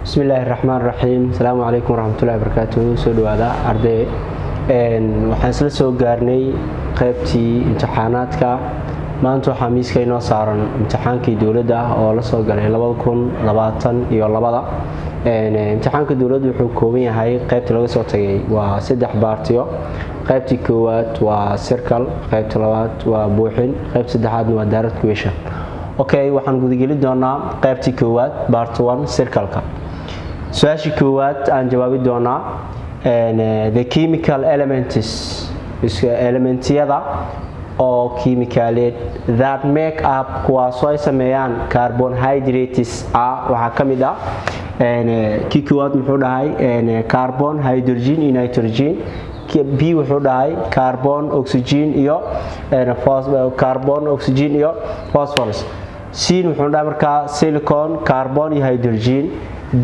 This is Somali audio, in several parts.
Bismillahir Rahmanir Rahim. Assalamu alaykum warahmatullahi wabarakatuh. Soo dhawaada arday waxaan isla soo gaarnay qaybtii imtixaanaadka. maanta waxaa miiska inoo saaran imtixaankii dawladda oo la soo galay 2022. imtixaanka dawladda wuxuu kooban yahay qaybta laga soo tagay waa 3 baartiyo. qaybtii koowaad waa circle, qaybta labaad waa buuxin, qaybta saddexaadna waa direct question. Okay, waxaan gudageli doonaa qaybtii koowaad part 1 circle-ka. Su'aashii koowaad aan jawaabi doonaa the chemical elements elementiyada oo kiimikaaleed that make up kuwaasoo ay sameeyaan carbohydrates waxaa ka mid ah kii koowaad muxuu dhahay carbon, hydrogen iyo nitrogen. B wuxuu dhahay carbon, oxygen iyo phosphorus. C wuxuu dhahay markaa silicon, carbon iyo hydrogen.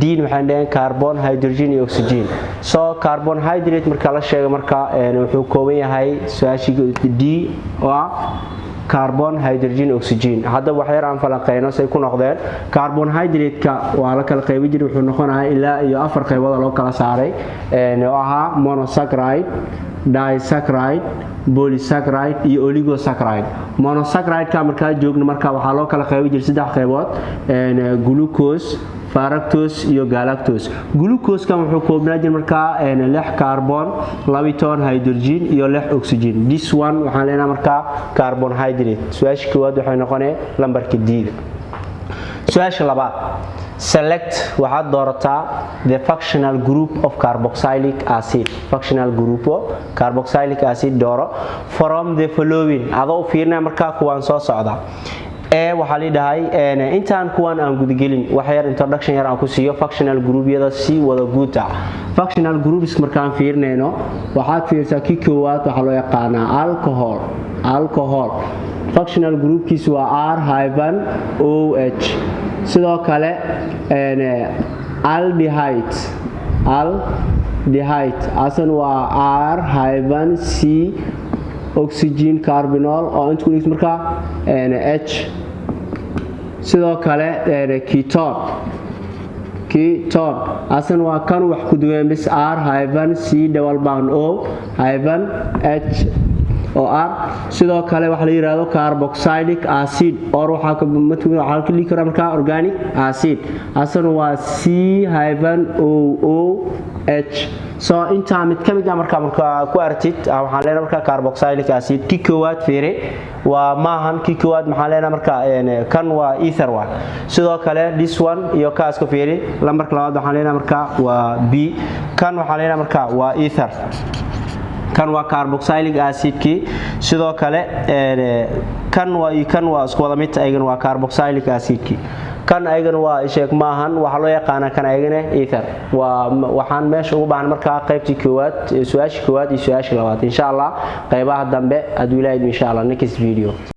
D waxaan dhahay carbon, hydrogen iyo oxygen. So carbohydrate marka la sheego marka wuxuu kooban yahay su'aashii D oo ah carbon, hydrogen, oxygen. hadda wax yar aan falanqeyno say ku noqdeen carbohydrate-ka waa la kala qaybin jiray wuxuu noqonayaa ilaa iyo 4 qaybood loo kala saaray oo ahaa monosaccharide, disaccharide, polysaccharide iyo oligosaccharide. Monosaccharide-ka marka joogno marka waxaa loo kala qaybin jiray 3 qaybood glucose, fructose iyo galactose. Glucose-ka wuxuu koobnaa jiray marka 6 carbon, 12 hydrogen iyo 6 oxygen. This one waxaan leenahay marka carbohydrate. su'aasha koowaad waxay noqonee lambarka D. su'aasha labaad select waxaad doorataa the functional group of carboxylic acid. functional group of carboxylic acid dooro from the following adoo fiirnaa marka kuwaan soo socda. waxaa la dhahay intaan kuwan aan gudagelin wax yar introduction yar aan ku siiyo functional group-yada si wada guud ah. functional groups markaan fiirnayno waxaad fiirsaa kii koowaad waxaa loo yaqaanaa alcohol. functional group-kiisu waa R-OH. sidoo kale aldehyde asan waa R-C oxygen carbonyl oo inta ku dhigto marka H. sidoo kale ketone asan waa kan wax ku duwan bis R-C-O-H oo R. sidoo kale waxa la yiraahdo carboxylic acid oo waxa ka dhigi kara marka organic acid asan waa C-OOH. so inta mid kamid ah marka ku artid waxaan leenahay marka carboxylic acid kii koowaad fiire waa maahan kii koowaad maxaan leenahay marka kan waa ether waa. sidoo kale this one iyo kaas ka fiire lambarka labaad waxaan leenahay marka waa B. kan waxaan leenahay marka waa ether. kan waa carboxylic acid-kii. sidoo kale kan waa isku wada mid ayagana waa carboxylic acid-kii. kan ayagana waa sheeg maahan waxa loo yaqaan kan ayagana ether. waxaan meesha ugu baahan marka qaybtii koowaad su'aashii koowaad iyo su'aashii labaad insha Allah qaybaha dambe aduu ilaahay insha Allah next video.